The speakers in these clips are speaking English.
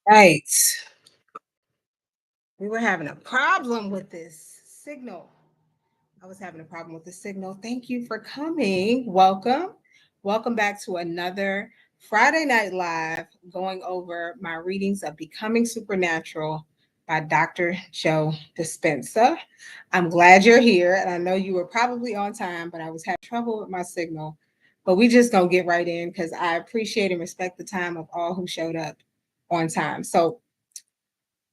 Right. We were having a problem with this signal. I was having a problem with the signal. Thank you for coming. Welcome. Welcome back to another Friday Night Live going over my readings of Becoming Supernatural by Dr. Joe Dispenza. I'm glad you're here. And I know you were probably on time, but I was having trouble with my signal. But we just gonna get right in because I appreciate and respect the time of all who showed up on time. So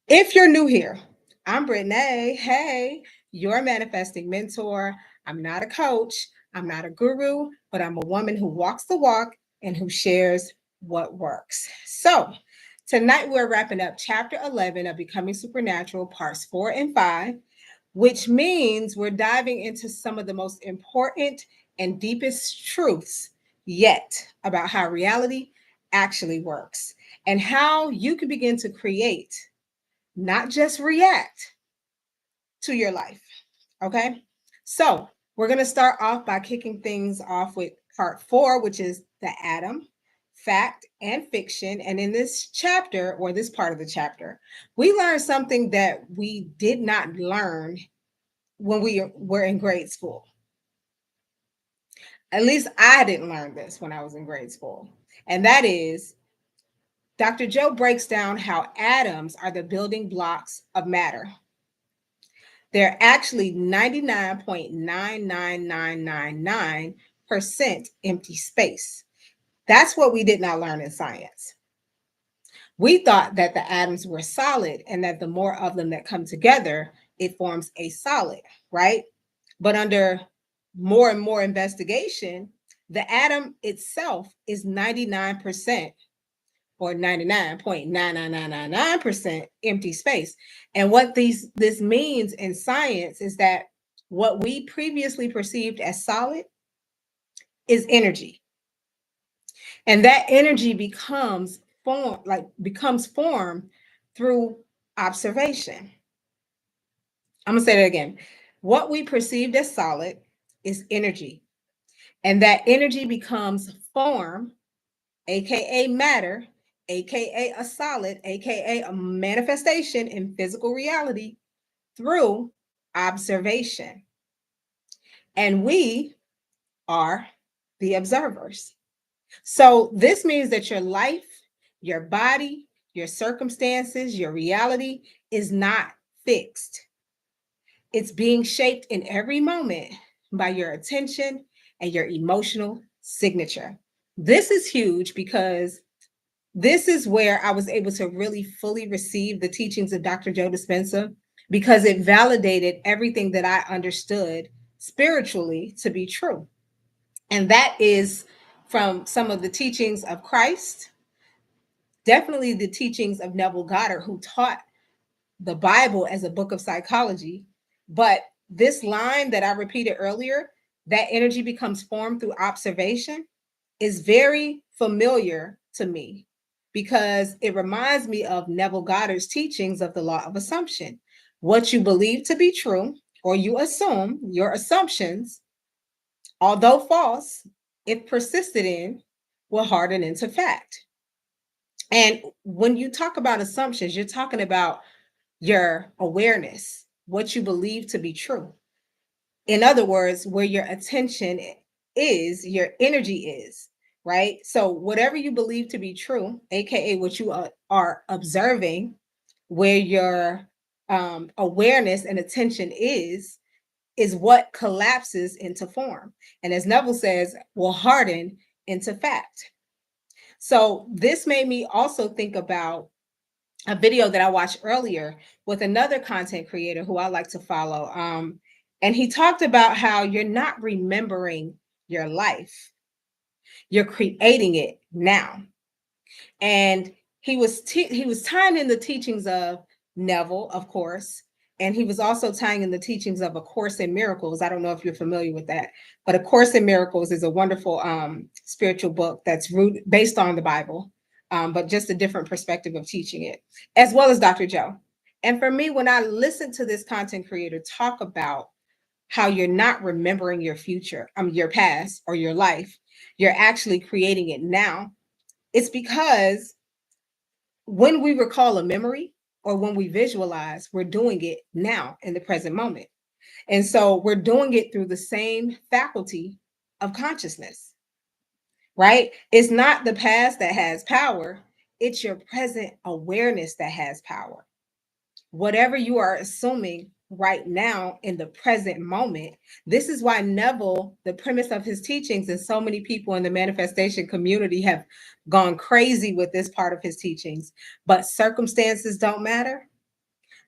if you're new here, I'm Brittany. Hey, your manifesting mentor. I'm not a coach, I'm not a guru, but I'm a woman who walks the walk and who shares what works. So, tonight we're wrapping up chapter 11 of Becoming Supernatural, parts 4 and 5, which means we're diving into some of the most important and deepest truths yet about how reality actually works and how you can begin to create, not just react to your life. Okay. So we're going to start off by kicking things off with part 4, which is the atom, fact, and fiction. And in this chapter, or this part of the chapter, we learned something that we did not learn when we were in grade school. At least I didn't learn this when I was in grade school. And that is Dr. Joe breaks down how atoms are the building blocks of matter. They're actually 99.99999% empty space. That's what we did not learn in science. We thought that the atoms were solid and that the more of them that come together, it forms a solid, right? But under more and more investigation, the atom itself is 99% or 99.99999% empty space. And what this means in science is that what we previously perceived as solid is energy. And that energy becomes form through observation. I'm going to say that again. What we perceived as solid is energy. And that energy becomes form, aka matter, aka a solid, aka a manifestation in physical reality through observation. And we are the observers. So this means that your life, your body, your circumstances, your reality is not fixed. It's being shaped in every moment by your attention and your emotional signature. This is huge because this is where I was able to really fully receive the teachings of Dr. Joe Dispenza because it validated everything that I understood spiritually to be true. And that is from some of the teachings of Christ, definitely the teachings of Neville Goddard, who taught the Bible as a book of psychology. But this line that I repeated earlier, that energy becomes formed through observation, is very familiar to me because it reminds me of Neville Goddard's teachings of the law of assumption. What you believe to be true, or you assume, your assumptions, although false, if persisted in, will harden into fact. And when you talk about assumptions, you're talking about your awareness, what you believe to be true. In other words, where your attention is, your energy is, right? So, whatever you believe to be true, AKA what you are observing, where your awareness and attention is what collapses into form. And as Neville says, will harden into fact. So, this made me also think about a video that I watched earlier with another content creator who I like to follow. And he talked about how you're not remembering your life, you're creating it now. And he was tying in the teachings of Neville, of course, and he was also tying in the teachings of A Course in Miracles. I don't know if you're familiar with that, but A Course in Miracles is a wonderful spiritual book that's based on the Bible, but just a different perspective of teaching it, as well as Dr. Joe. And for me, when I listen to this content creator talk about how you're not remembering your future, your past or your life, you're actually creating it now. It's because when we recall a memory or when we visualize, we're doing it now in the present moment. And so we're doing it through the same faculty of consciousness, right? It's not the past that has power, it's your present awareness that has power. Whatever you are assuming right now in the present moment. This is why Neville, the premise of his teachings, and so many people in the manifestation community have gone crazy with this part of his teachings, but circumstances don't matter.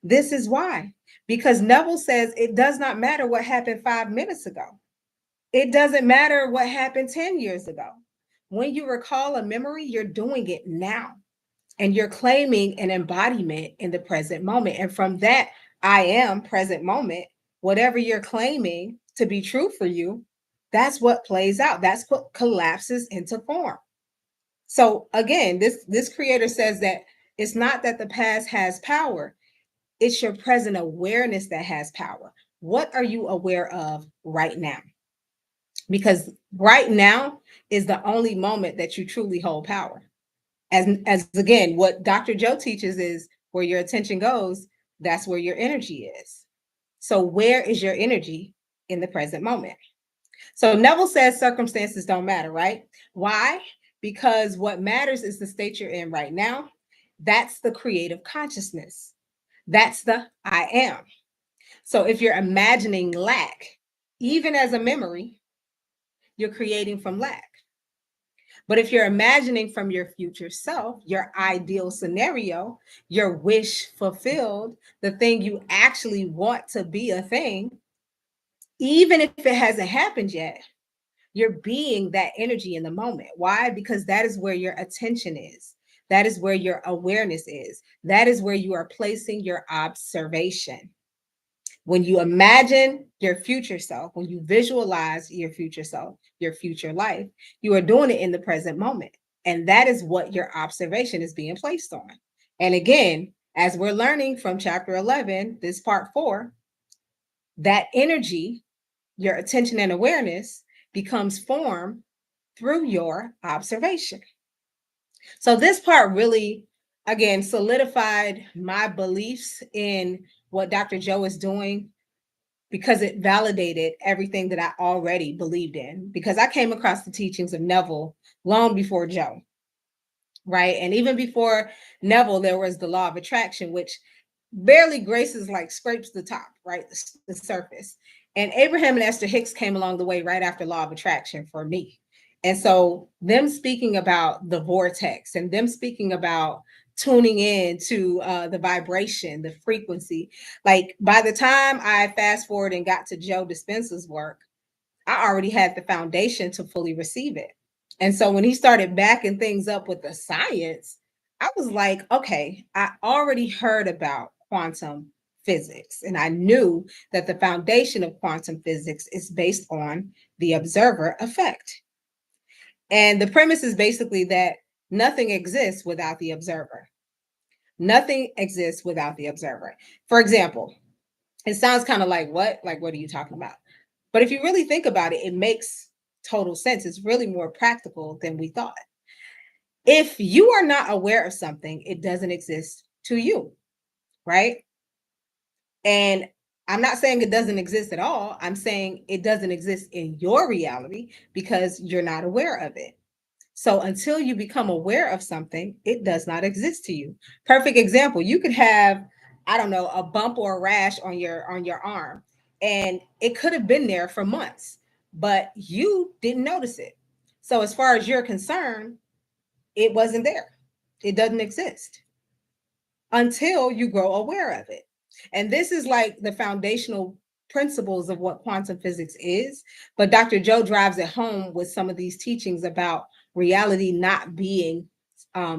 This is why. Because Neville says it does not matter what happened 5 minutes ago. It doesn't matter what happened 10 years ago. When you recall a memory, you're doing it now and you're claiming an embodiment in the present moment. And from that I am present moment, whatever you're claiming to be true for you, that's what plays out. That's what collapses into form. So again, this creator says that it's not that the past has power, it's your present awareness that has power. What are you aware of right now? Because right now is the only moment that you truly hold power. As again, what Dr. Joe teaches is where your attention goes, that's where your energy is. So where is your energy in the present moment? So Neville says circumstances don't matter, right? Why? Because what matters is the state you're in right now. That's the creative consciousness. That's the I am. So if you're imagining lack, even as a memory, you're creating from lack. But if you're imagining from your future self, your ideal scenario, your wish fulfilled, the thing you actually want to be a thing, even if it hasn't happened yet, you're being that energy in the moment. Why? Because that is where your attention is. That is where your awareness is. That is where you are placing your observation. When you imagine your future self, when you visualize your future self, your future life, you are doing it in the present moment. And that is what your observation is being placed on. And again, as we're learning from chapter 11, this part 4, that energy, your attention and awareness, becomes formed through your observation. So this part really, again, solidified my beliefs in what Dr. Joe is doing because it validated everything that I already believed in. Because I came across the teachings of Neville long before Joe, right? And even before Neville, there was the law of attraction, which barely graces, like scrapes the top, right? The surface. And Abraham and Esther Hicks came along the way right after law of attraction for me. And so them speaking about the vortex and them speaking about tuning in to the vibration, the frequency, like by the time I fast forward and got to Joe Dispenza's work, I already had the foundation to fully receive it. And so when he started backing things up with the science, I was like, okay, I already heard about quantum physics. And I knew that the foundation of quantum physics is based on the observer effect. And the premise is basically that nothing exists without the observer. Nothing exists without the observer. For example, it sounds kind of like what? Like, what are you talking about? But if you really think about it, it makes total sense. It's really more practical than we thought. If you are not aware of something, it doesn't exist to you, right? And I'm not saying it doesn't exist at all. I'm saying it doesn't exist in your reality because you're not aware of it. So until you become aware of something, it does not exist to you. Perfect example, you could have, I don't know, a bump or a rash on your arm, and it could have been there for months, but you didn't notice it. So as far as you're concerned, it wasn't there. It doesn't exist until you grow aware of it. And this is like the foundational principles of what quantum physics is. But Dr. Joe drives it home with some of these teachings about reality not being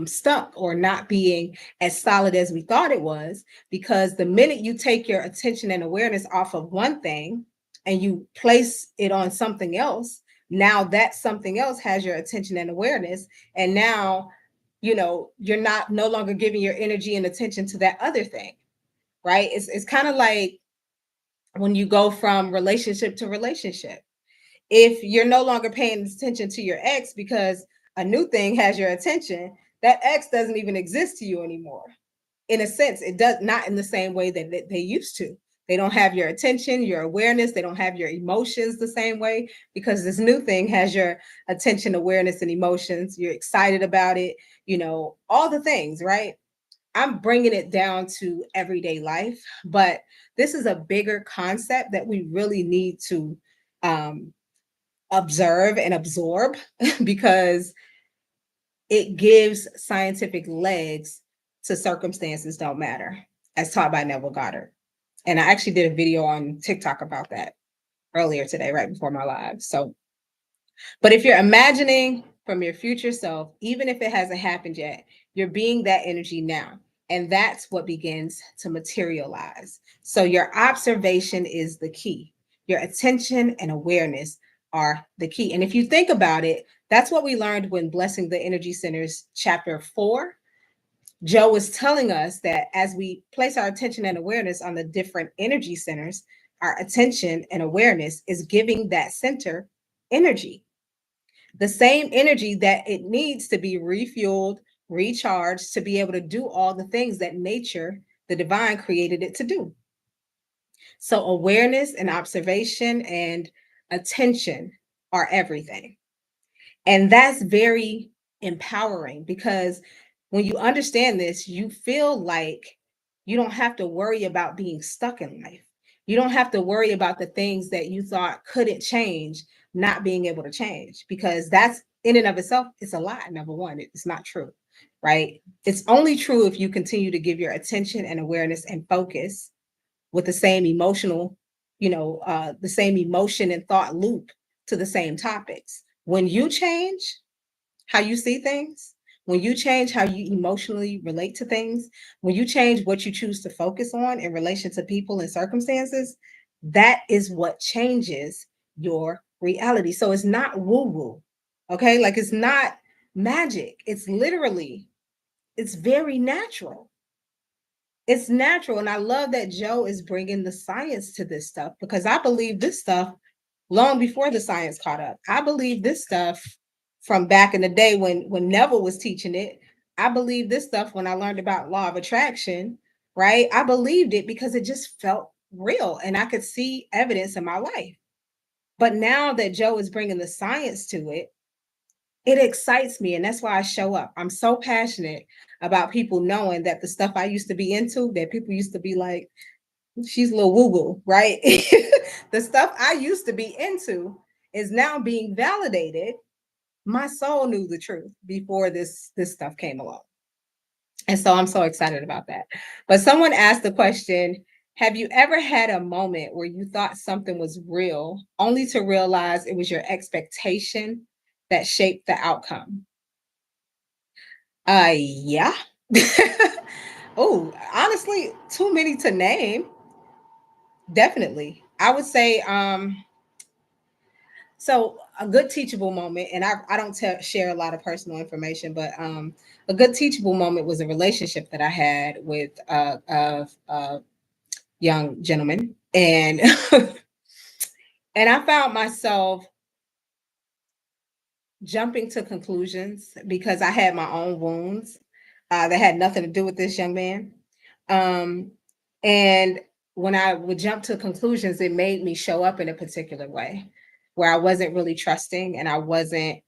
stuck or not being as solid as we thought it was. Because the minute you take your attention and awareness off of one thing and you place it on something else, now that something else has your attention and awareness. And now you're not no longer giving your energy and attention to that other thing, right? It's kind of like when you go from relationship to relationship. If you're no longer paying attention to your ex because a new thing has your attention, that ex doesn't even exist to you anymore. In a sense, it does not in the same way that they used to. They don't have your attention, your awareness. They don't have your emotions the same way, because this new thing has your attention, awareness, and emotions. You're excited about it, all the things, right? I'm bringing it down to everyday life, but this is a bigger concept that we really need to um, observe and absorb because it gives scientific legs to circumstances don't matter, as taught by Neville Goddard. And I actually did a video on TikTok about that earlier today, right before my live. So, but if you're imagining from your future self, even if it hasn't happened yet, you're being that energy now. And that's what begins to materialize. So, your observation is the key. Your attention and awareness are the key. And if you think about it, that's what we learned when Blessing the Energy Centers, chapter 4. Joe was telling us that as we place our attention and awareness on the different energy centers, our attention and awareness is giving that center energy, the same energy that it needs to be refueled, recharged, to be able to do all the things that nature, the divine, created it to do. So, awareness and observation and attention are everything. And that's very empowering because when you understand this, you feel like you don't have to worry about being stuck in life. You don't have to worry about the things that you thought couldn't change, not being able to change, because that's in and of itself, it's a lie. Number one, it's not true, right? It's only true if you continue to give your attention and awareness and focus with the same emotional, the same emotion and thought loop to the same topics. When you change how you see things, when you change how you emotionally relate to things, when you change what you choose to focus on in relation to people and circumstances, that is what changes your reality. So it's not woo woo, okay? Like it's not magic. It's literally, it's very natural. It's natural. And I love that Joe is bringing the science to this stuff because I believe this stuff long before the science caught up. I believe this stuff from back in the day when Neville was teaching it. I believe this stuff when I learned about law of attraction, right? I believed it because it just felt real and I could see evidence in my life. But now that Joe is bringing the science to it, it excites me and that's why I show up. I'm so passionate about people knowing that the stuff I used to be into, that people used to be like, she's a little woo woo, right? The stuff I used to be into is now being validated. My soul knew the truth before this stuff came along. And so I'm so excited about that. But someone asked the question, have you ever had a moment where you thought something was real only to realize it was your expectation that shaped the outcome? Yeah. Oh, honestly, too many to name. Definitely. I would say so a good teachable moment, and I don't share a lot of personal information, but a good teachable moment was a relationship that I had with a young gentleman, and and I found myself jumping to conclusions because I had my own wounds that had nothing to do with this young man. Um, and when I would jump to conclusions, it made me show up in a particular way where I wasn't really trusting and I wasn't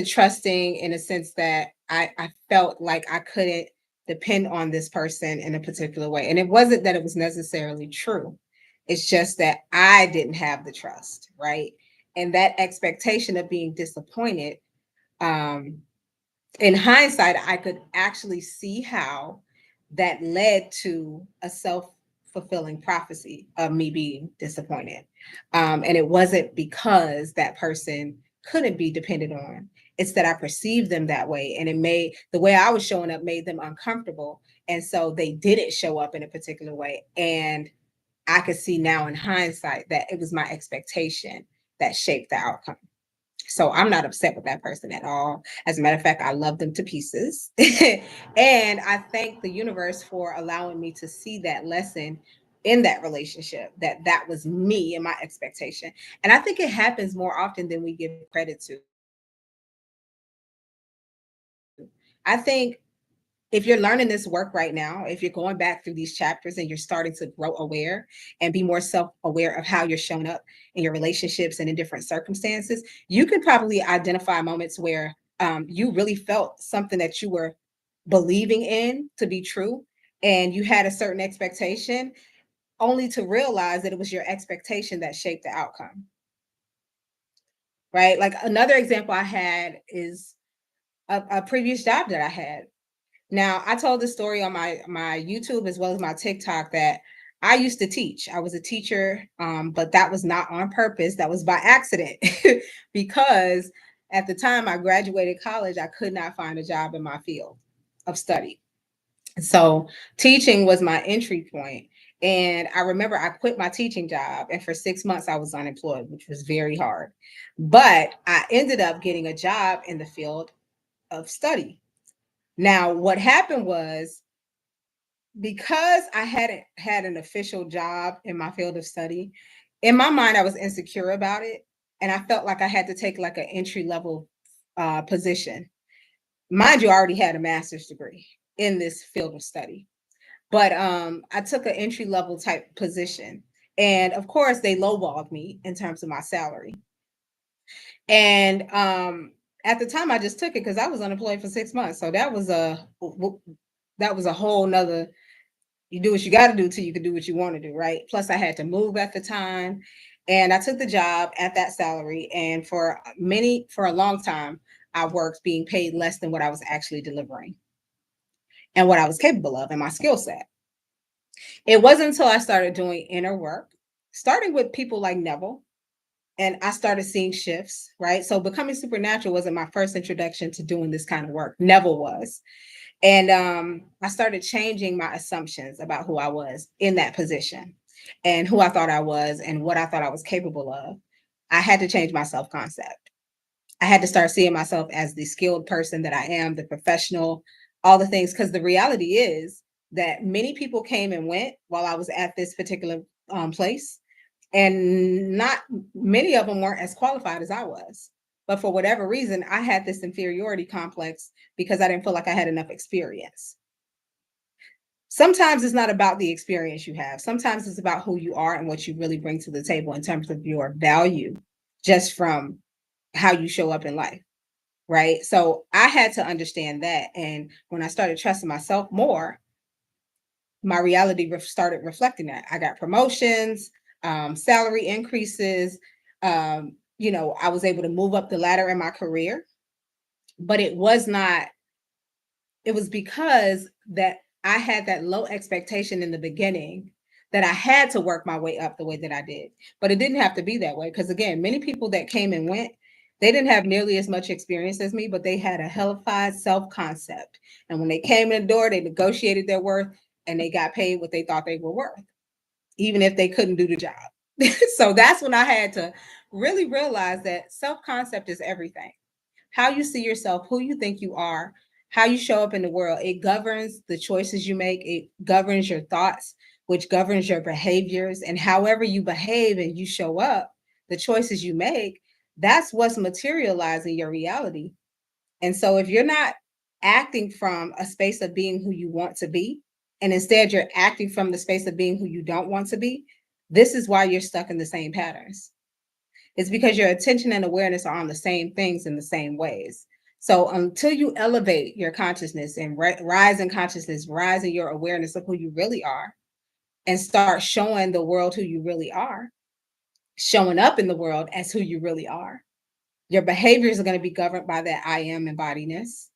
trusting in a sense that I felt like I couldn't depend on this person in a particular way. And it wasn't that it was necessarily true. It's just that I didn't have the trust, right? And that expectation of being disappointed, um, in hindsight, I could actually see how that led to a self-fulfilling prophecy of me being disappointed. And it wasn't because that person couldn't be depended on. It's that I perceived them that way. And it made the way I was showing up made them uncomfortable. And so they didn't show up in a particular way. And I could see now in hindsight that it was my expectation that shaped the outcome. So I'm not upset with that person at all. As a matter of fact, I love them to pieces. And I thank the universe for allowing me to see that lesson in that relationship, that that was me and my expectation. And I think it happens more often than we give credit to. I think if you're learning this work right now, if you're going back through these chapters and you're starting to grow aware and be more self aware of how you're showing up in your relationships and in different circumstances, you could probably identify moments where you really felt something that you were believing in to be true, and you had a certain expectation, only to realize that it was your expectation that shaped the outcome. Right? Like another example I had is a previous job that I had. Now, I told this story on my YouTube as well as my TikTok that I used to teach. I was a teacher, but that was not on purpose. That was by accident because at the time I graduated college, I could not find a job in my field of study. So teaching was my entry point. And I remember I quit my teaching job, and for 6 months I was unemployed, which was very hard. But I ended up getting a job in the field of study. Now, what happened was, because I hadn't had an official job in my field of study, in my mind, I was insecure about it. And I felt like I had to take like an entry level position. Mind you, I already had a master's degree in this field of study. But I took an entry level type position. And of course, they lowballed me in terms of my salary. And at the time, I just took it because I was unemployed for 6 months. So that was a whole nother, you do what you got to do till you can do what you want to do, right? Plus, I had to move at the time, and I took the job at that salary. And for a long time, I worked being paid less than what I was actually delivering and what I was capable of and my skill set. It wasn't until I started doing inner work, starting with people like Neville, and I started seeing shifts, right? So becoming supernatural wasn't my first introduction to doing this kind of work. Neville was. And I started changing my assumptions about who I was in that position and who I thought I was and what I thought I was capable of. I had to change my self concept. I had to start seeing myself as the skilled person that I am, the professional, all the things. Because the reality is that many people came and went while I was at this particular place, and not many of them weren't as qualified as I was. But for whatever reason, I had this inferiority complex because I didn't feel like I had enough experience. Sometimes it's not about the experience you have. Sometimes it's about who you are and what you really bring to the table in terms of your value, just from how you show up in life. Right. So I had to understand that. And when I started trusting myself more, my reality started reflecting that. I got promotions, salary increases. I was able to move up the ladder in my career, but it was because that I had that low expectation in the beginning that I had to work my way up the way that I did. But it didn't have to be that way. Because again, many people that came and went, they didn't have nearly as much experience as me, but they had a hellified self-concept. And when they came in the door, they negotiated their worth and they got paid what they thought they were worth, even if they couldn't do the job. So that's when I had to really realize that self-concept is everything. How you see yourself, who you think you are, how you show up in the world, it governs the choices you make. It governs your thoughts, which governs your behaviors. And however you behave and you show up, the choices you make, that's what's materializing your reality. And so if you're not acting from a space of being who you want to be, and instead you're acting from the space of being who you don't want to be, this is why you're stuck in the same patterns. It's because your attention and awareness are on the same things in the same ways. So until you elevate your consciousness and rise in consciousness, rise in your awareness of who you really are, and start showing the world who you really are, showing up in the world as who you really are, your behaviors are going to be governed by that I am embodiness.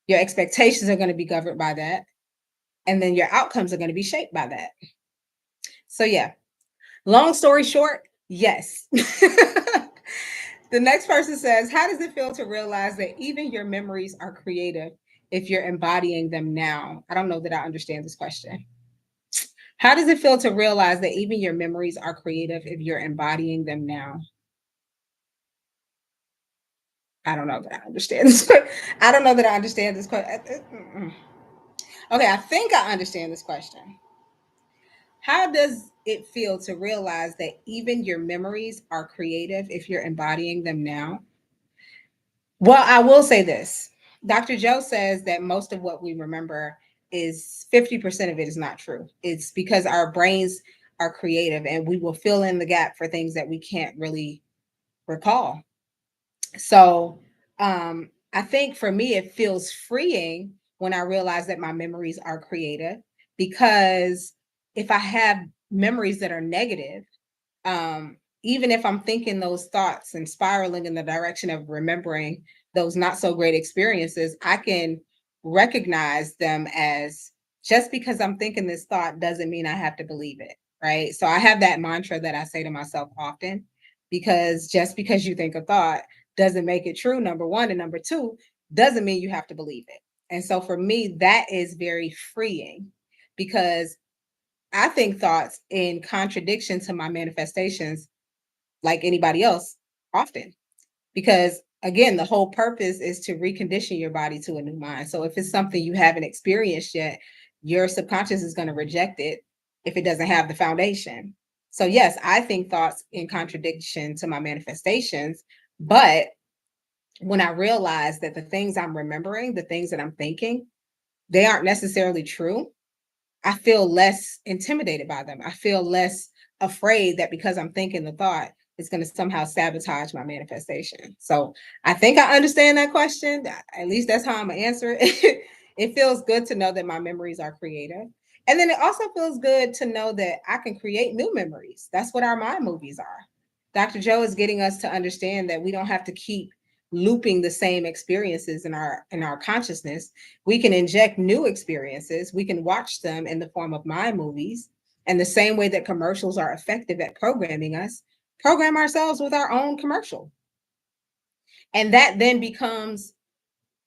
Your expectations are going to be governed by that. And then your outcomes are going to be shaped by that. So, yeah, long story short, yes. The next person says, how does it feel to realize that even your memories are creative if you're embodying them now? I don't know that I understand this question. How does it feel to realize that even your memories are creative if you're embodying them now? I don't know that I understand this. I don't know that I understand this question. Okay, I think I understand this question. How does it feel to realize that even your memories are creative if you're embodying them now? Well, I will say this. Dr. Joe says that most of what we remember is 50% of it is not true. It's because our brains are creative and we will fill in the gap for things that we can't really recall. So I think for me, it feels freeing when I realize that my memories are creative, because if I have memories that are negative, even if I'm thinking those thoughts and spiraling in the direction of remembering those not so great experiences, I can recognize them as, just because I'm thinking this thought doesn't mean I have to believe it. Right. So I have that mantra that I say to myself often, because just because you think a thought doesn't make it true, number one. And number two, doesn't mean you have to believe it. And so for me, that is very freeing, because I think thoughts in contradiction to my manifestations like anybody else often, because again, the whole purpose is to recondition your body to a new mind. So if it's something you haven't experienced yet, your subconscious is going to reject it if it doesn't have the foundation. So yes, I think thoughts in contradiction to my manifestations, but when I realize that the things I'm remembering, the things that I'm thinking, they aren't necessarily true, I feel less intimidated by them. I feel less afraid that because I'm thinking the thought, it's going to somehow sabotage my manifestation. So I think I understand that question. At least that's how I'm going to answer it. It feels good to know that my memories are creative. And then it also feels good to know that I can create new memories. That's what our mind movies are. Dr. Joe is getting us to understand that we don't have to keep looping the same experiences in our consciousness. We can inject new experiences. We can watch them in the form of mind movies. And the same way that commercials are effective at programming us, program ourselves with our own commercial. And that then becomes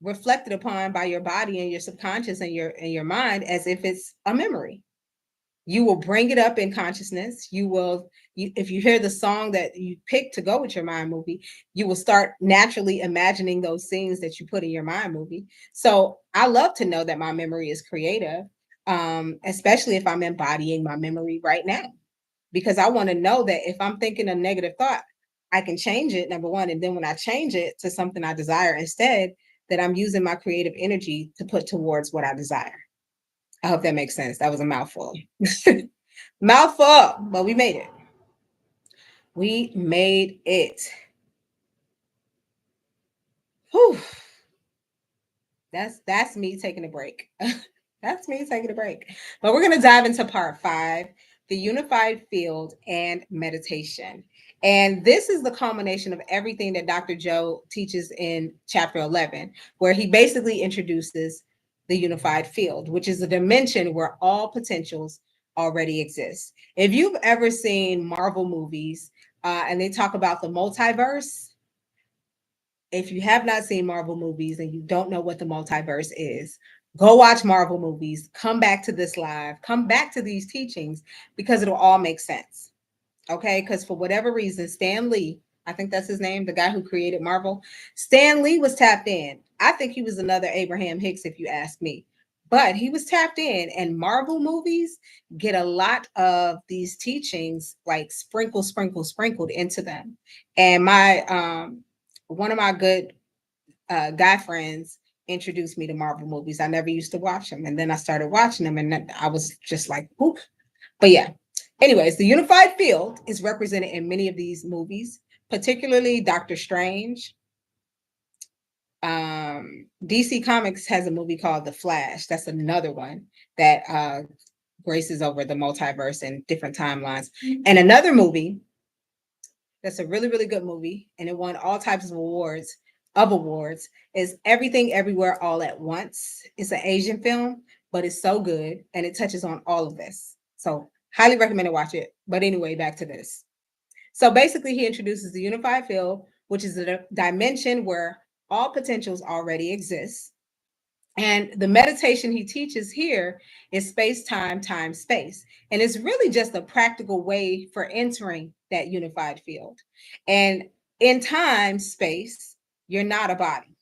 reflected upon by your body and your subconscious and your mind as if it's a memory. You will bring it up in consciousness. If you hear the song that you pick to go with your mind movie, you will start naturally imagining those scenes that you put in your mind movie. So I love to know that my memory is creative, especially if I'm embodying my memory right now, because I want to know that if I'm thinking a negative thought, I can change it, number one. And then when I change it to something I desire instead, that I'm using my creative energy to put towards what I desire. I hope that makes sense. That was a mouthful. Mouthful, but we made it. We made it. Whew. That's me taking a break. That's me taking a break. But we're gonna dive into part 5, the unified field and meditation. And this is the culmination of everything that Dr. Joe teaches in chapter 11, where he basically introduces the unified field, which is a dimension where all potentials already exist. If you've ever seen Marvel movies and they talk about the multiverse, if you have not seen Marvel movies and you don't know what the multiverse is, go watch Marvel movies, come back to this live, come back to these teachings, because it'll all make sense. Okay. Because for whatever reason, Stan Lee, I think that's his name, the guy who created Marvel, Stan Lee was tapped in. I think he was another Abraham Hicks, if you ask me. But he was tapped in, and Marvel movies get a lot of these teachings like sprinkled into them. And my one of my good guy friends introduced me to Marvel movies. I never used to watch them, and then I started watching them, and I was just like, "Whoop!" But yeah. Anyways, the unified field is represented in many of these movies, particularly Doctor Strange. DC Comics has a movie called The Flash. That's another one that graces over the multiverse and different timelines. And another movie that's a really, really good movie, and it won all types of awards, is Everything Everywhere All at Once. It's an Asian film, but it's so good, and it touches on all of this. So highly recommend to watch it. But anyway, back to this. So basically, he introduces the unified field, which is a dimension where all potentials already exist. And the meditation he teaches here is space, time, space. And it's really just a practical way for entering that unified field. And in time, space, you're not a body.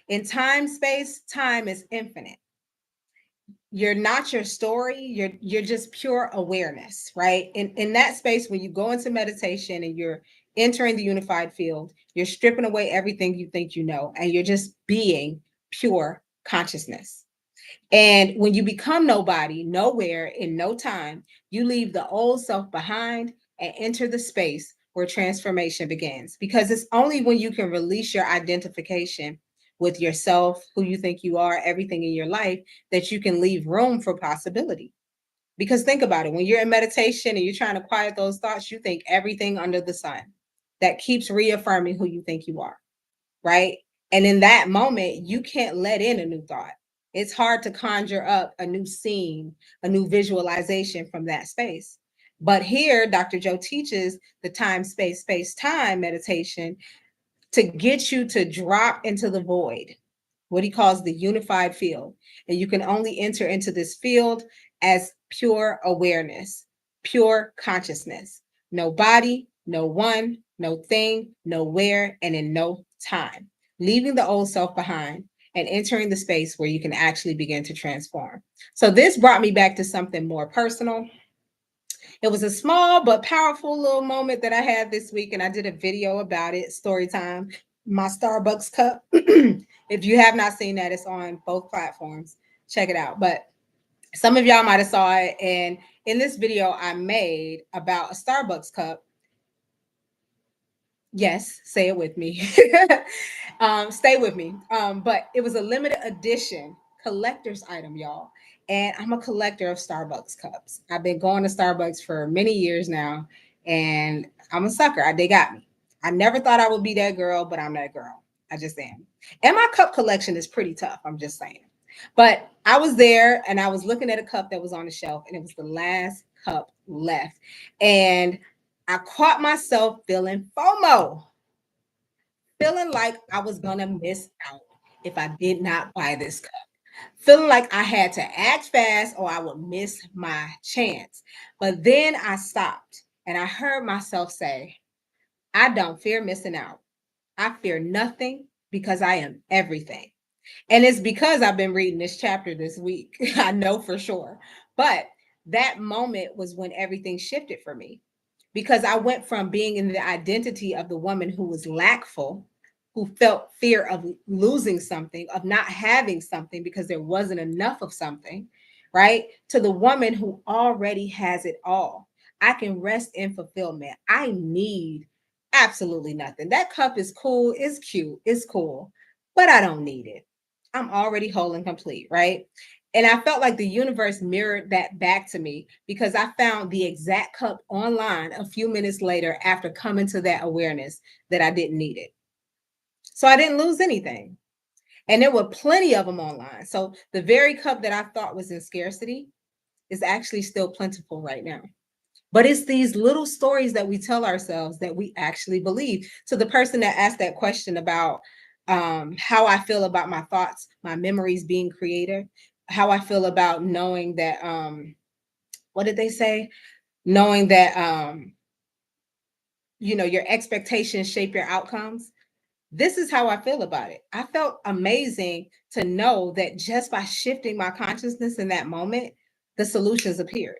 In time, space, time is infinite. You're not your story, you're just pure awareness, right? In that space, when you go into meditation and you're entering the unified field, you're stripping away everything you think you know, and you're just being pure consciousness. And when you become nobody, nowhere, in no time, you leave the old self behind and enter the space where transformation begins. Because it's only when you can release your identification with yourself, who you think you are, everything in your life, that you can leave room for possibility. Because think about it, when you're in meditation and you're trying to quiet those thoughts, you think everything under the sun. That keeps reaffirming who you think you are, right? And in that moment, you can't let in a new thought. It's hard to conjure up a new scene, a new visualization from that space. But here, Dr. Joe teaches the space, time meditation to get you to drop into the void, what he calls the unified field. And you can only enter into this field as pure awareness, pure consciousness. No body, no one, no thing, no where, and in no time. Leaving the old self behind and entering the space where you can actually begin to transform. So this brought me back to something more personal. It was a small but powerful little moment that I had this week, and I did a video about it, story time, my Starbucks cup. If you have not seen that, it's on both platforms. Check it out. But some of y'all might have saw it. And in this video I made about a Starbucks cup. Yes, say it with me. Stay with me. But it was a limited edition collector's item, y'all. And I'm a collector of Starbucks cups. I've been going to Starbucks for many years now, and I'm a sucker. They got me. I never thought I would be that girl, but I'm that girl. I just am. And my cup collection is pretty tough. I'm just saying. But I was there and I was looking at a cup that was on the shelf, and it was the last cup left. And I caught myself feeling FOMO, feeling like I was going to miss out if I did not buy this cup, feeling like I had to act fast or I would miss my chance. But then I stopped and I heard myself say, I don't fear missing out. I fear nothing because I am everything. And it's because I've been reading this chapter this week. I know for sure. But that moment was when everything shifted for me, because I went from being in the identity of the woman who was lackful, who felt fear of losing something, of not having something because there wasn't enough of something, right? To the woman who already has it all. I can rest in fulfillment. I need absolutely nothing. That cup is cool, it's cute, it's cool, but I don't need it. I'm already whole and complete, right? And I felt like the universe mirrored that back to me, because I found the exact cup online a few minutes later after coming to that awareness that I didn't need it. So I didn't lose anything. And there were plenty of them online. So the very cup that I thought was in scarcity is actually still plentiful right now. But it's these little stories that we tell ourselves that we actually believe. So the person that asked that question about how I feel about my thoughts, my memories being created, how I feel about knowing that, what did they say? Knowing that, your expectations shape your outcomes. This is how I feel about it. I felt amazing to know that just by shifting my consciousness in that moment, the solutions appeared.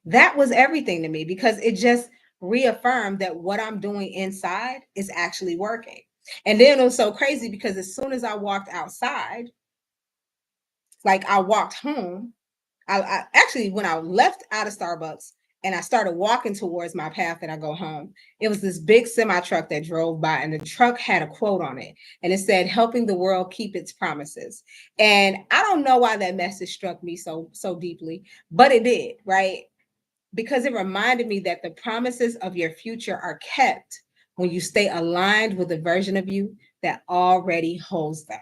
That was everything to me, because it just reaffirmed that what I'm doing inside is actually working. And then it was so crazy because as soon as I walked outside, like I walked home, I actually, when I left out of Starbucks and I started walking towards my path that I go home, it was this big semi truck that drove by, and the truck had a quote on it, and it said, "Helping the world keep its promises." And I don't know why that message struck me so deeply, but it did, right? Because it reminded me that the promises of your future are kept when you stay aligned with the version of you that already holds them.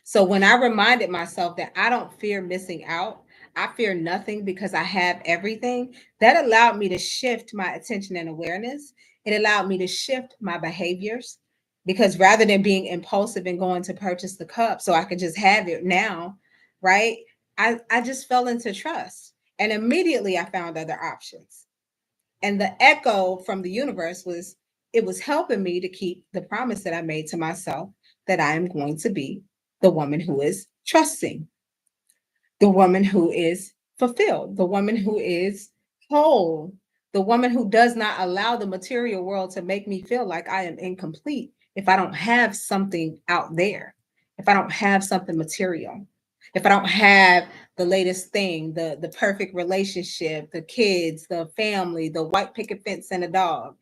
So when I reminded myself that I don't fear missing out, I fear nothing because I have everything, that allowed me to shift my attention and awareness. It allowed me to shift my behaviors, because rather than being impulsive and going to purchase the cup so I could just have it now, right? I just fell into trust. And immediately I found other options. And the echo from the universe was, it was helping me to keep the promise that I made to myself, that I am going to be the woman who is trusting, the woman who is fulfilled, the woman who is whole, the woman who does not allow the material world to make me feel like I am incomplete if I don't have something out there. if I don't have something material, if I don't have the latest thing, the perfect relationship, the kids, the family, the white picket fence and a dog,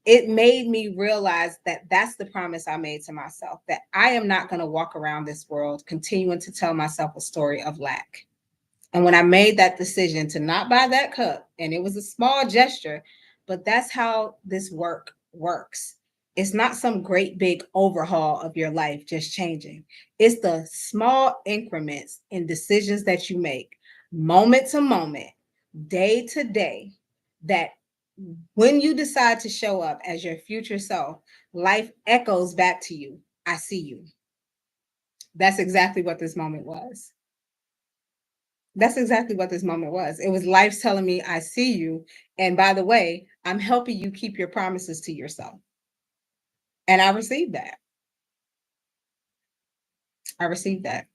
it made me realize that that's the promise I made to myself, that I am not going to walk around this world continuing to tell myself a story of lack. And when I made that decision to not buy that cup, and it was a small gesture, but that's how this work works. It's not some great big overhaul of your life just changing. It's the small increments in decisions that you make, moment to moment, day to day, that when you decide to show up as your future self, life echoes back to you. I see you. That's exactly what this moment was. That's exactly what this moment was. It was life telling me, I see you. And by the way, I'm helping you keep your promises to yourself. And I received that. I received that.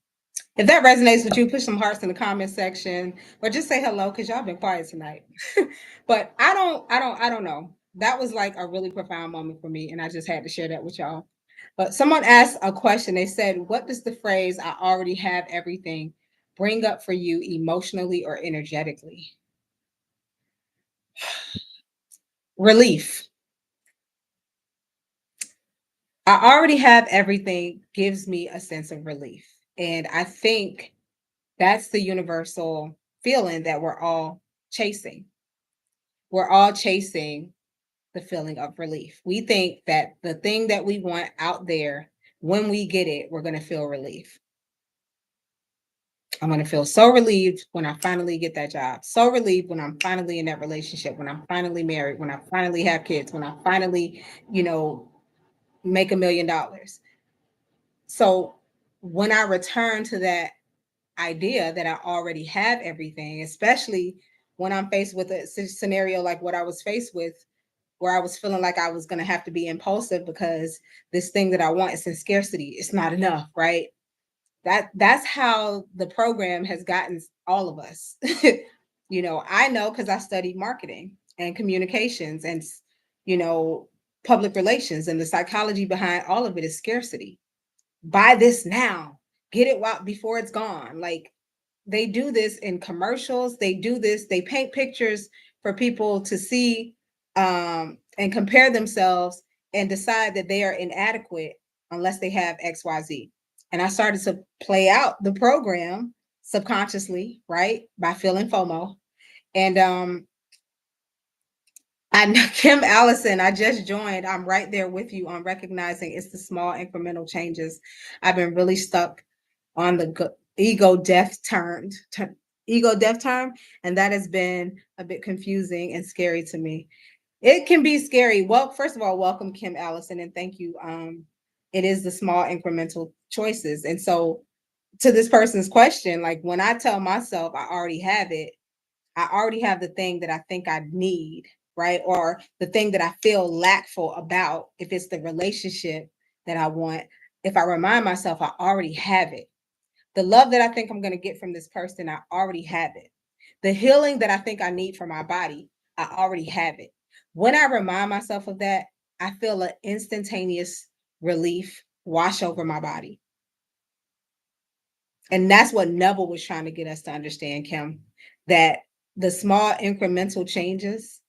If that resonates with you, put some hearts in the comment section or just say hello because y'all been quiet tonight. But I don't know. That was like a really profound moment for me. And I just had to share that with y'all. But someone asked a question. They said, what does the phrase, I already have everything, bring up for you emotionally or energetically? Relief. I already have everything gives me a sense of relief. And I think that's the universal feeling that we're all chasing. We're all chasing the feeling of relief. We think that the thing that we want out there, when we get it, we're going to feel relief. I'm going to feel so relieved when I finally get that job. So relieved when I'm finally in that relationship, when I'm finally married, when I finally have kids, when I finally, make $1 million. So when I return to that idea that I already have everything, especially when I'm faced with a scenario like what I was faced with, where I was feeling like I was going to have to be impulsive because this thing that I want is in scarcity. It's not enough, right? That's how the program has gotten all of us. I know because I studied marketing and communications and you know public relations, and the psychology behind all of it is scarcity. Buy this now, get it while before it's gone. Like, they do this in commercials, they do this, they paint pictures for people to see, and compare themselves and decide that they are inadequate unless they have XYZ. And I started to play out the program subconsciously, right, by feeling FOMO. And I know Kim Allison, I just joined. I'm right there with you on recognizing it's the small incremental changes. I've been really stuck on the ego death term, and that has been a bit confusing and scary to me. It can be scary. Well, first of all, welcome Kim Allison, and thank you. It is the small incremental choices. And so to this person's question, like when I tell myself I already have it, I already have the thing that I think I need, right? Or the thing that I feel lackful about, if it's the relationship that I want, if I remind myself I already have it. The love that I think I'm going to get from this person, I already have it. The healing that I think I need for my body, I already have it. When I remind myself of that, I feel an instantaneous relief wash over my body. And that's what Neville was trying to get us to understand, Kim, that the small incremental changes,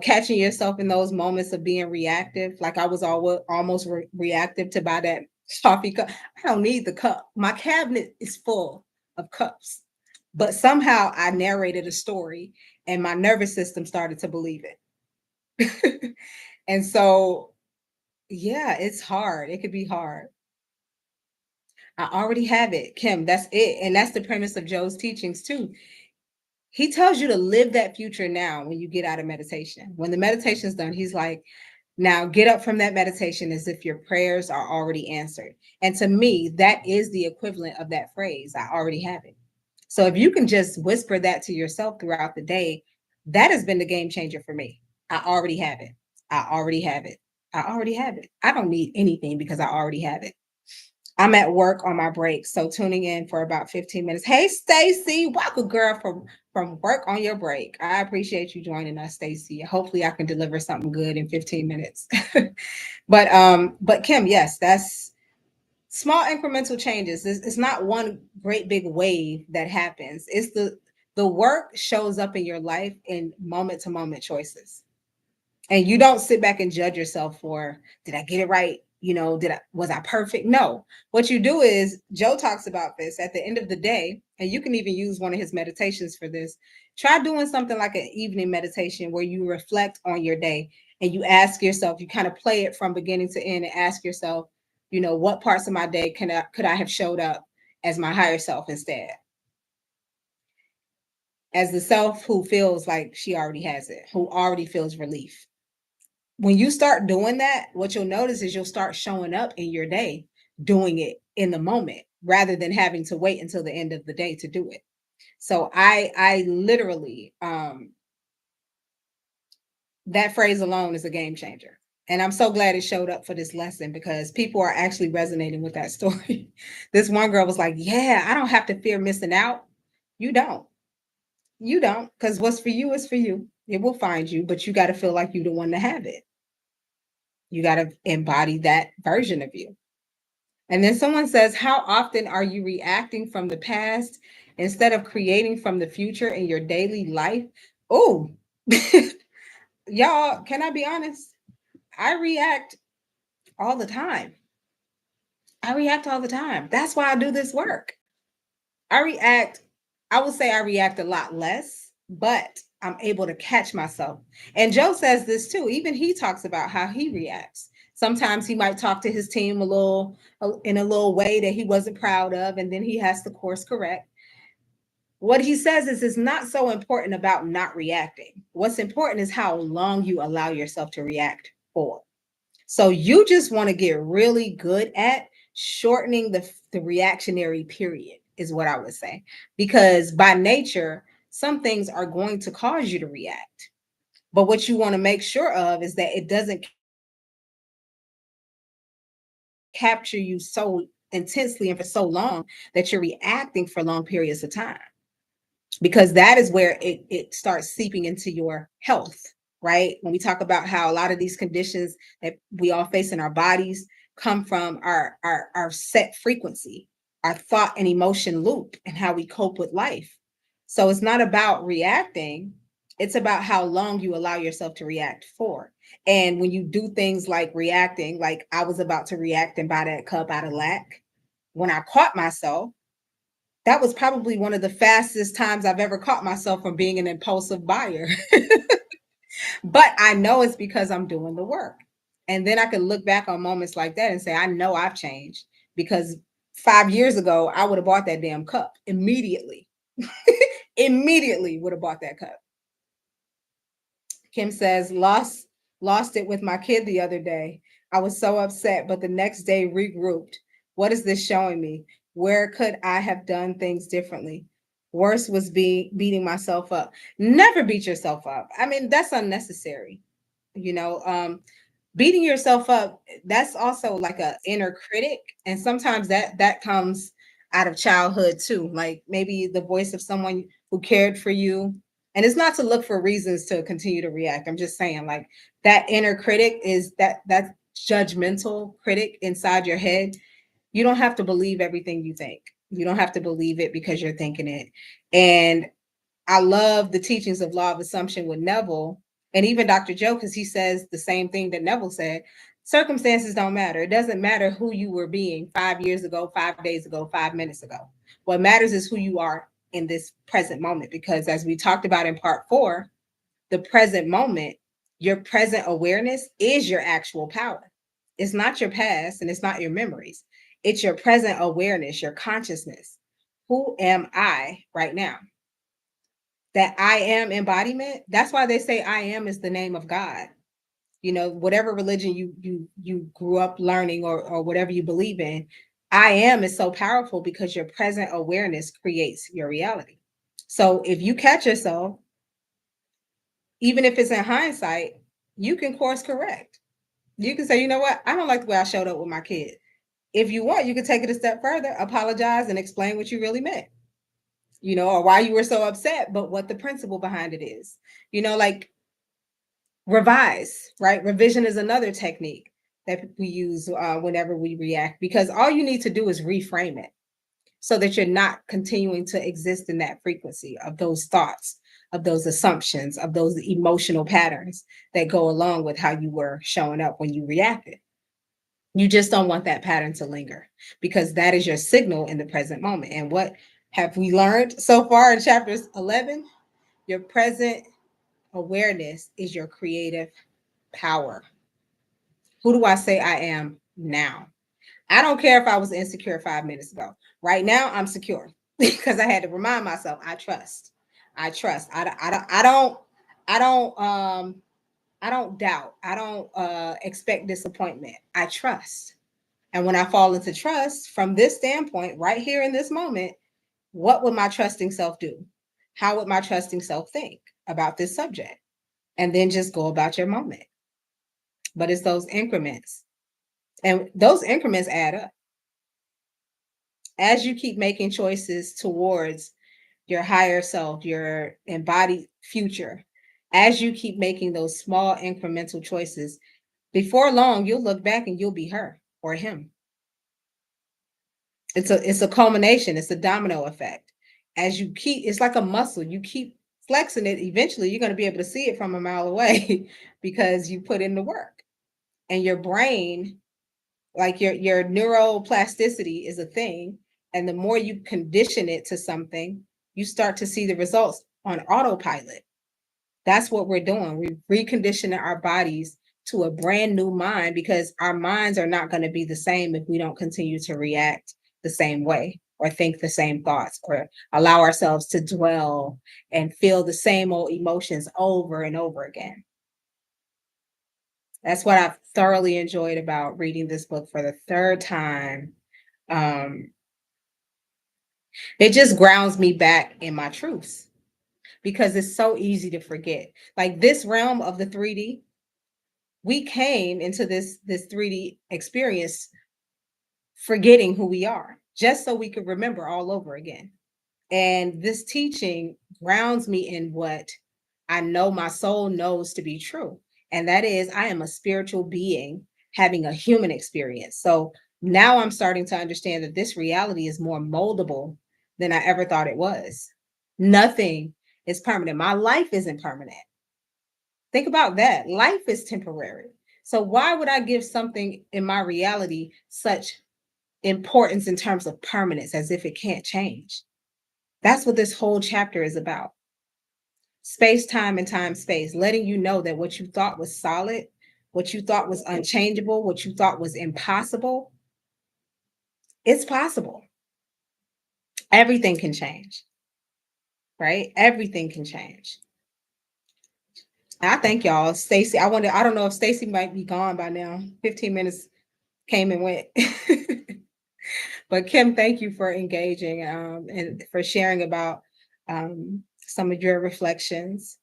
catching yourself in those moments of being reactive, like I was almost reactive to buy that coffee cup. I don't need the cup. My cabinet is full of cups. But somehow I narrated a story and my nervous system started to believe it. And so, yeah, it's hard. It could be hard. I already have it, Kim. That's it. And that's the premise of Joe's teachings, too. He tells you to live that future now when you get out of meditation. When the meditation is done, he's like, now get up from that meditation as if your prayers are already answered. And to me, that is the equivalent of that phrase, I already have it. So if you can just whisper that to yourself throughout the day, that has been the game changer for me. I already have it. I already have it. I already have it. I don't need anything because I already have it. I'm at work on my break, so tuning in for about 15 minutes. Hey, Stacy, welcome, girl, from work on your break. I appreciate you joining us, Stacy. Hopefully, I can deliver something good in 15 minutes. But Kim, yes, that's Small incremental changes. It's not one great big wave that happens. It's the work shows up in your life in moment to moment choices. And you don't sit back and judge yourself for, did I get it right? Was I perfect? No. What you do is, Joe talks about this at the end of the day, and you can even use one of his meditations for this. Try doing something like an evening meditation where you reflect on your day and you ask yourself, you kind of play it from beginning to end and ask yourself, what parts of my day could I have showed up as my higher self instead, as the self who feels like she already has it, who already feels relief. When you start doing that, what you'll notice is you'll start showing up in your day doing it in the moment rather than having to wait until the end of the day to do it. So I literally, that phrase alone is a game changer. And I'm so glad it showed up for this lesson because people are actually resonating with that story. This one girl was like, yeah, I don't have to fear missing out. You don't. You don't, because what's for you is for you. It will find you, but you got to feel like you're the one to have it. You got to embody that version of you. And then someone says, how often are you reacting from the past instead of creating from the future in your daily life? Oh, y'all, can I be honest? I react all the time. I react all the time. That's why I do this work. I react, I would say I react a lot less, but I'm able to catch myself. And Joe says this too. Even he talks about how he reacts. Sometimes he might talk to his team in a little way that he wasn't proud of, and then he has to course correct. What he says is it's not so important about not reacting. What's important is how long you allow yourself to react for. So you just want to get really good at shortening the reactionary period, is what I would say. Because by nature, some things are going to cause you to react. But what you want to make sure of is that it doesn't capture you so intensely and for so long that you're reacting for long periods of time, because that is where it starts seeping into your health, right? When we talk about how a lot of these conditions that we all face in our bodies come from our set frequency, our thought and emotion loop, and how we cope with life. So it's not about reacting, it's about how long you allow yourself to react for. And when you do things like reacting, like I was about to react and buy that cup out of lack, when I caught myself, that was probably one of the fastest times I've ever caught myself from being an impulsive buyer. But I know it's because I'm doing the work. And then I can look back on moments like that and say, I know I've changed, because 5 years ago, I would have bought that damn cup immediately. Immediately would have bought that cup. Kim says, lost it with my kid the other day. I was so upset, but the next day regrouped. What is this showing me? Where could I have done things differently? Worse was beating myself up. Never beat yourself up. I mean, that's unnecessary. You know, beating yourself up, that's also like a inner critic, and sometimes that comes out of childhood too, like maybe the voice of someone who cared for you. And it's not to look for reasons to continue to react. I'm just saying, like, that inner critic is that judgmental critic inside your head. You don't have to believe everything you think. You don't have to believe it because you're thinking it. And I love the teachings of law of assumption with Neville and even Dr. Joe, because he says the same thing that Neville said. Circumstances don't matter. It doesn't matter who you were being 5 years ago, 5 days ago, 5 minutes ago. What matters is who you are in this present moment. Because as we talked about in part 4, the present moment, your present awareness is your actual power. It's not your past and it's not your memories. It's your present awareness, your consciousness. Who am I right now? That I am embodiment. That's why they say I am is the name of God. Whatever religion you grew up learning, or whatever you believe in, I am is so powerful because your present awareness creates your reality. So if you catch yourself, even if it's in hindsight, you can course correct. You can say, you know what, I don't like the way I showed up with my kid. If you want, you can take it a step further, apologize, and explain what you really meant, or why you were so upset, but what the principle behind it is. Like, revise, right? Revision is another technique. that we use whenever we react, because all you need to do is reframe it so that you're not continuing to exist in that frequency of those thoughts, of those assumptions, of those emotional patterns that go along with how you were showing up when you reacted. You just don't want that pattern to linger, because that is your signal in the present moment. And what have we learned so far in chapters 11? Your present awareness is your creative power. Who do I say I am now? I don't care if I was insecure 5 minutes ago. Right now, I'm secure because I had to remind myself I trust. I trust. I don't I don't doubt. I don't expect disappointment. I trust. And when I fall into trust from this standpoint, right here in this moment, what would my trusting self do? How would my trusting self think about this subject? And then just go about your moment. But it's those increments. And those increments add up. As you keep making choices towards your higher self, your embodied future, as you keep making those small incremental choices, before long, you'll look back and you'll be her or him. It's a culmination, it's a domino effect. As you keep, it's like a muscle, you keep flexing it, eventually you're going to be able to see it from a mile away because you put in the work. And your brain, like your neuroplasticity is a thing, and the more you condition it to something, you start to see the results on autopilot. That's what we're doing. We're reconditioning our bodies to a brand new mind, because our minds are not going to be the same if we don't continue to react the same way or think the same thoughts or allow ourselves to dwell and feel the same old emotions over and over again. That's what I've thoroughly enjoyed about reading this book for the third time. Um, it just grounds me back in my truths, because it's so easy to forget. Like this realm of the 3D, we came into this 3D experience forgetting who we are, just so we could remember all over again. And this teaching grounds me in what I know my soul knows to be true. And that is, I am a spiritual being having a human experience. So now I'm starting to understand that this reality is more moldable than I ever thought it was. Nothing is permanent. My life isn't permanent. Think about that. Life is temporary. So why would I give something in my reality such importance in terms of permanence, as if it can't change? That's what this whole chapter is about. Space, time, and time, space, letting you know that what you thought was solid, what you thought was unchangeable, what you thought was impossible, it's possible. Everything can change, right? Everything can change. I thank y'all. Stacy, I don't know if Stacy might be gone by now. 15 minutes came and went. But Kim, thank you for engaging and for sharing about some of your reflections.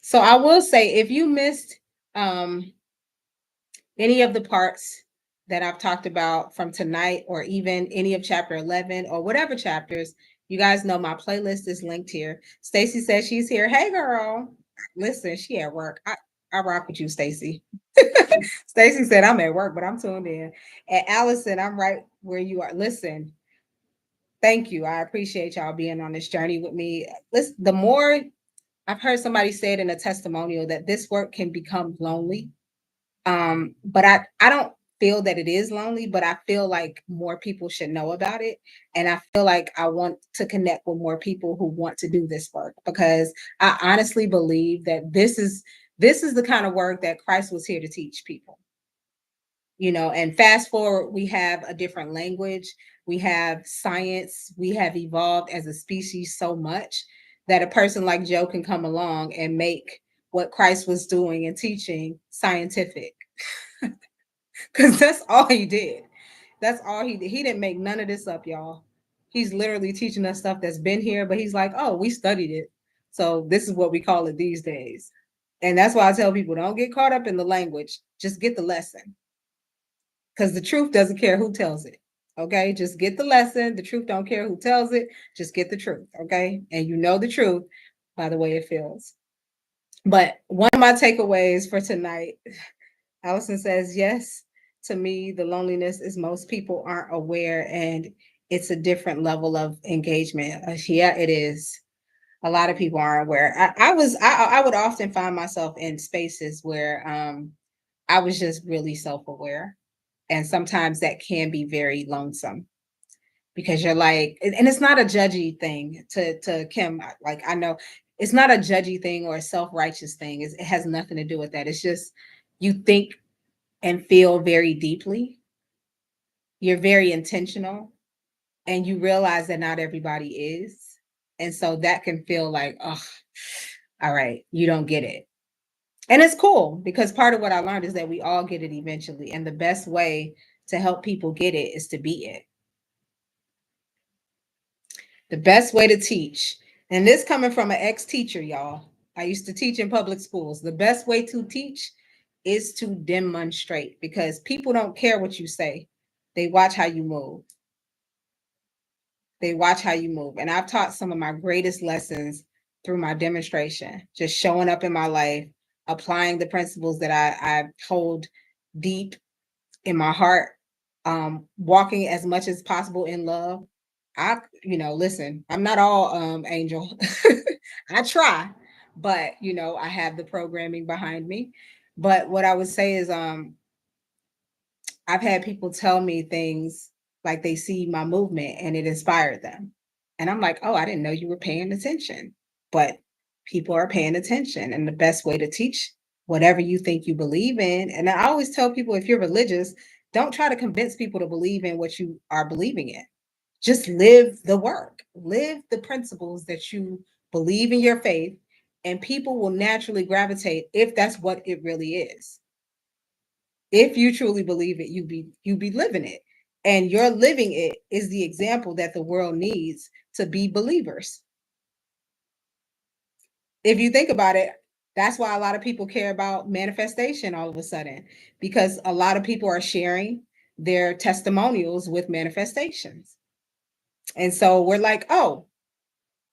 So I will say, if you missed any of the parts that I've talked about from tonight, or even any of chapter 11 or whatever chapters, you guys know my playlist is linked here. Stacy says she's here. Hey, girl. Listen, she at work. I rock with you, Stacy. Stacy said I'm at work, but I'm tuned in. And Allison, I'm right where you are. Listen, thank you. I appreciate y'all being on this journey with me. Listen, the more I've heard somebody say it in a testimonial, that this work can become lonely. But I don't feel that it is lonely, but I feel like more people should know about it. And I feel like I want to connect with more people who want to do this work, because I honestly believe that this is the kind of work that Christ was here to teach people. And fast forward, we have a different language, we have science, we have evolved as a species so much that a person like Joe can come along and make what Christ was doing and teaching scientific. Because that's all he did. That's all he did. He didn't make none of this up, y'all. He's literally teaching us stuff that's been here, but he's like, oh, we studied it. So this is what we call it these days. And that's why I tell people, don't get caught up in the language. Just get the lesson. Because the truth doesn't care who tells it. Okay, just get the lesson. The truth don't care who tells it. Just get the truth. Okay, and you know the truth by the way it feels. But one of my takeaways for tonight, Allison says, yes, to me, the loneliness is most people aren't aware, and it's a different level of engagement. Yeah, it is. A lot of people aren't aware. I would often find myself in spaces where I was just really self-aware. And sometimes that can be very lonesome because you're like, and it's not a judgy thing to Kim. Like, I know it's not a judgy thing or a self-righteous thing. It has nothing to do with that. It's just you think and feel very deeply. You're very intentional, and you realize that not everybody is. And so that can feel like, oh, all right, you don't get it. And it's cool because part of what I learned is that we all get it eventually. And the best way to help people get it is to be it. The best way to teach, and this coming from an ex-teacher, y'all. I used to teach in public schools. The best way to teach is to demonstrate because people don't care what you say. They watch how you move. They watch how you move. And I've taught some of my greatest lessons through my demonstration, just showing up in my life, applying the principles that I hold deep in my heart, walking as much as possible in love. Listen, I'm not all angel. I try, but I have the programming behind me. But what I would say is I've had people tell me things like they see my movement and it inspired them. And I'm like, oh, I didn't know you were paying attention. But people are paying attention. And the best way to teach whatever you think you believe in. And I always tell people if you're religious, don't try to convince people to believe in what you are believing in. Just live the work, live the principles that you believe in your faith, and people will naturally gravitate if that's what it really is. If you truly believe it, you be living it. And your living it is the example that the world needs to be believers. If you think about it, that's why a lot of people care about manifestation all of a sudden, because a lot of people are sharing their testimonials with manifestations. And so we're like, oh,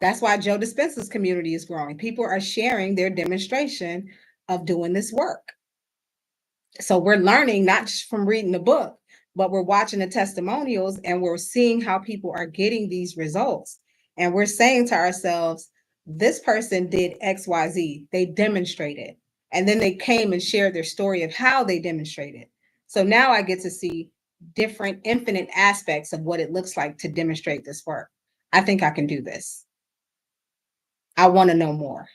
that's why Joe Dispenza's community is growing. People are sharing their demonstration of doing this work. So we're learning not just from reading the book, but we're watching the testimonials and we're seeing how people are getting these results. And we're saying to ourselves, this person did XYZ, they demonstrated. And then they came and shared their story of how they demonstrated. So now I get to see different, infinite aspects of what it looks like to demonstrate this work. I think I can do this. I want to know more.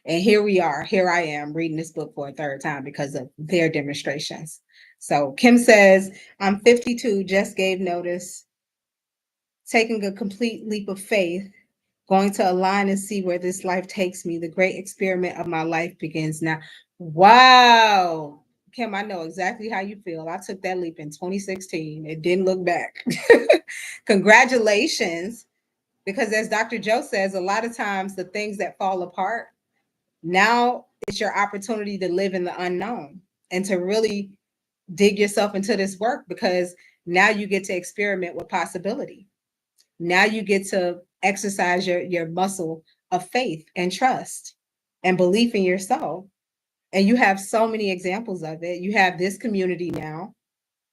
And here we are. Here I am reading this book for a third time because of their demonstrations. So Kim says, I'm 52, just gave notice, taking a complete leap of faith, going to align and see where this life takes me. The great experiment of my life begins now. Wow. Kim, I know exactly how you feel. I took that leap in 2016. It didn't look back. Congratulations. Because as Dr. Joe says, a lot of times the things that fall apart, now it's your opportunity to live in the unknown and to really dig yourself into this work because now you get to experiment with possibility. Now you get to exercise your muscle of faith and trust and belief in yourself. And you have so many examples of it. You have this community now,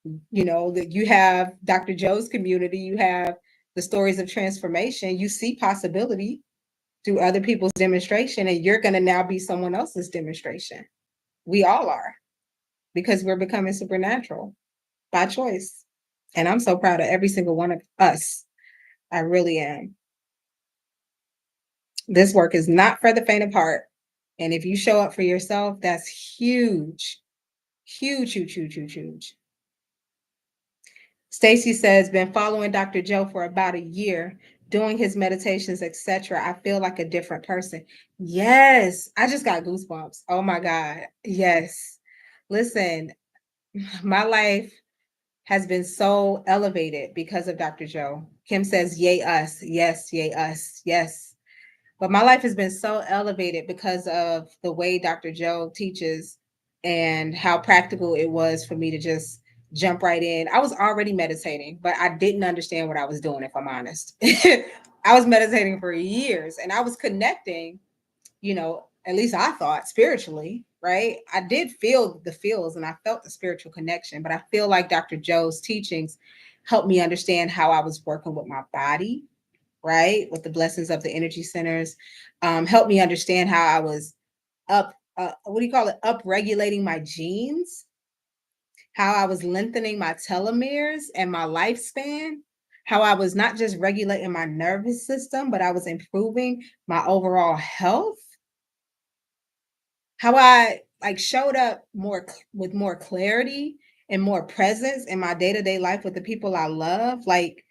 that you have Dr. Joe's community, you have the stories of transformation, you see possibility through other people's demonstration, and you're going to now be someone else's demonstration. We all are, because we're becoming supernatural by choice. And I'm so proud of every single one of us. I really am. This work is not for the faint of heart. And if you show up for yourself, that's huge. Huge, huge, huge, huge, huge. Stacy says, been following Dr. Joe for about a year, doing his meditations, etc. I feel like a different person. Yes, I just got goosebumps. Oh my God. Yes. Listen, my life has been so elevated because of Dr. Joe. Kim says, yay us. Yes, yay us. Yes. But my life has been so elevated because of the way Dr. Joe teaches and how practical it was for me to just jump right in. I was already meditating, but I didn't understand what I was doing, if I'm honest. I was meditating for years and I was connecting, at least I thought spiritually, right? I did feel the feels and I felt the spiritual connection, but I feel like Dr. Joe's teachings helped me understand how I was working with my body, right? With the blessings of the energy centers, helped me understand how I was what do you call it? Up regulating my genes, how I was lengthening my telomeres and my lifespan, how I was not just regulating my nervous system, but I was improving my overall health, how I like showed up with more clarity and more presence in my day-to-day life with the people I love. Like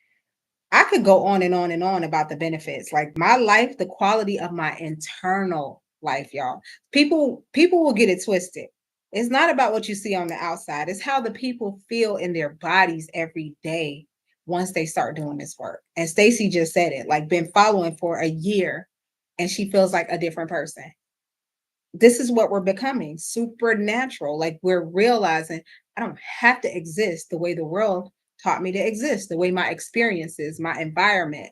I could go on and on and on about the benefits. Like my life, the quality of my internal life, y'all. People will get it twisted. It's not about what you see on the outside. It's how the people feel in their bodies every day once they start doing this work. And Stacy just said it, like been following for a year and she feels like a different person. This is what we're becoming, supernatural. Like we're realizing I don't have to exist the way the world taught me to exist, the way my experiences, my environment,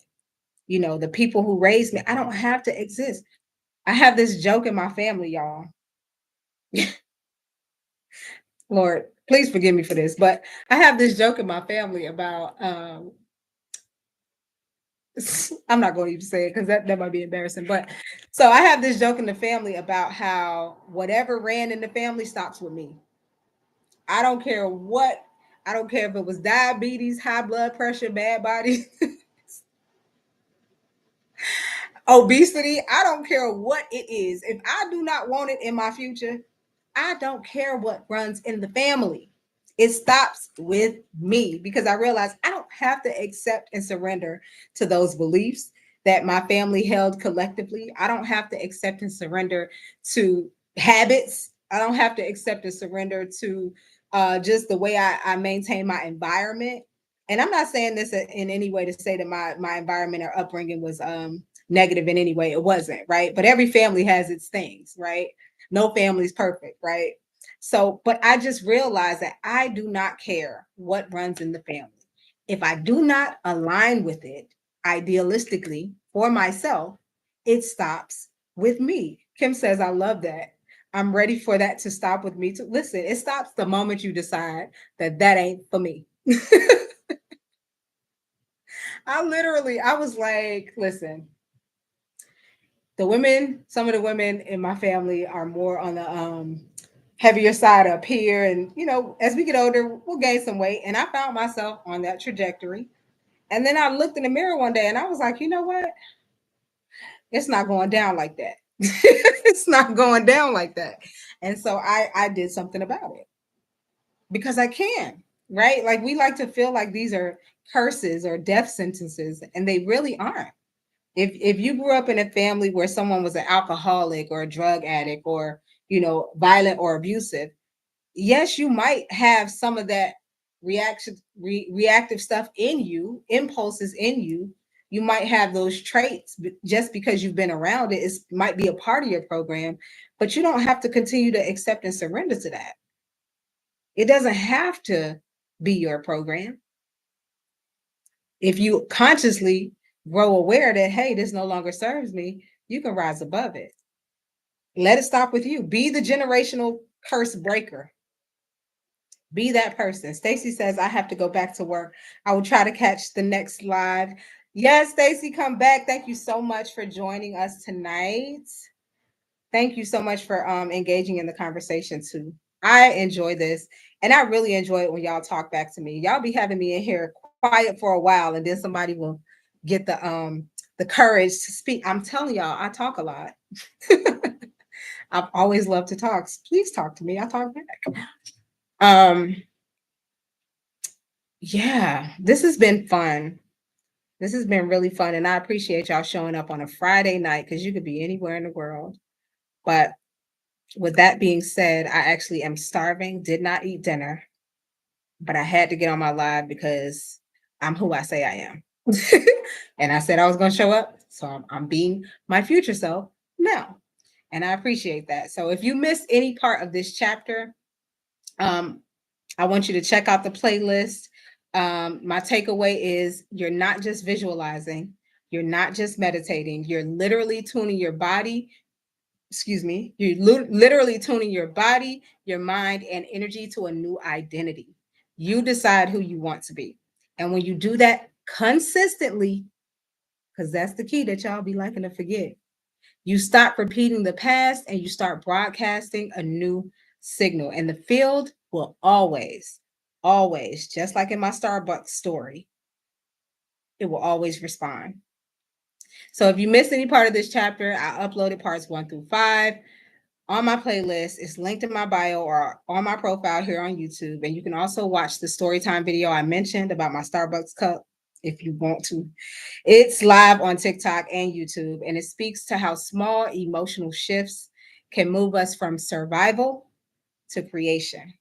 the people who raised me, I don't have to exist. I have this joke in my family, y'all. Lord, please forgive me for this, but I have this joke in my family about I'm not going to even say it because that might be embarrassing. But so I have this joke in the family about how whatever ran in the family stops with me. I don't care what, I don't care if it was diabetes, high blood pressure, bad body, obesity. I don't care what it is. If I do not want it in my future, I don't care what runs in the family. It stops with me because I realize I don't have to accept and surrender to those beliefs that my family held collectively. I don't have to accept and surrender to habits. I don't have to accept and surrender to just the way I maintain my environment. And I'm not saying this in any way to say that my environment or upbringing was negative in any way. It wasn't, right? But every family has its things, right? No family's perfect, right? So, but I just realized that I do not care what runs in the family. If I do not align with it idealistically for myself, it stops with me. Kim says, I love that. I'm ready for that to stop with me too. Listen, it stops the moment you decide that that ain't for me. I was like, listen, some of the women in my family are more on the heavier side up here. And, as we get older, we'll gain some weight. And I found myself on that trajectory. And then I looked in the mirror one day and I was like, you know what? It's not going down like that. It's not going down like that. And so I did something about it because I can, right? Like we like to feel like these are curses or death sentences, and they really aren't. If you grew up in a family where someone was an alcoholic or a drug addict or violent or abusive, yes, you might have some of that reactive stuff in you, impulses in you. You might have those traits just because you've been around it. It might be a part of your program, but you don't have to continue to accept and surrender to that. It doesn't have to be your program. If you consciously grow aware that, hey, this no longer serves me, you can rise above it. Let it stop with you. Be the generational curse breaker. Be that person. Stacy says, I have to go back to work. I will try to catch the next live. Yes, Stacy, come back. Thank you so much for joining us tonight. Thank you so much for engaging in the conversation too. I enjoy this. And I really enjoy it when y'all talk back to me. Y'all be having me in here quiet for a while, and then somebody will get the courage to speak. I'm telling y'all, I talk a lot. I've always loved to talk. Please talk to me. I talk back. Um, yeah, this has been fun. This has been really fun, and I appreciate y'all showing up on a Friday night because you could be anywhere in the world. But with that being said, I actually am starving, did not eat dinner, but I had to get on my live because I'm who I say I am. And I said I was going to show up. So I'm being my future self now. And I appreciate that. So if you missed any part of this chapter, I want you to check out the playlist. My takeaway is you're not just visualizing, you're not just meditating, you're literally tuning your body, excuse me, you're literally tuning your body, your mind, and energy to a new identity. You decide who you want to be. And when you do that consistently, because that's the key that y'all be liking to forget, you stop repeating the past and you start broadcasting a new signal. And the field will always, always, just like in my Starbucks story, it will always respond. So if you missed any part of this chapter, I uploaded parts 1 through 5 on my playlist. It's linked in my bio or on my profile here on YouTube. And you can also watch the storytime video I mentioned about my Starbucks cup if you want to. It's live on TikTok and YouTube, and it speaks to how small emotional shifts can move us from survival to creation.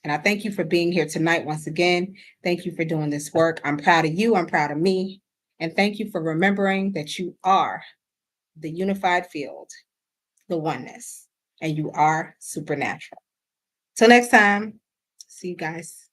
And I thank you for being here tonight once again. Thank you for doing this work. I'm proud of you. I'm proud of me. And thank you for remembering that you are the unified field, the oneness, and you are supernatural. Till next time, see you guys.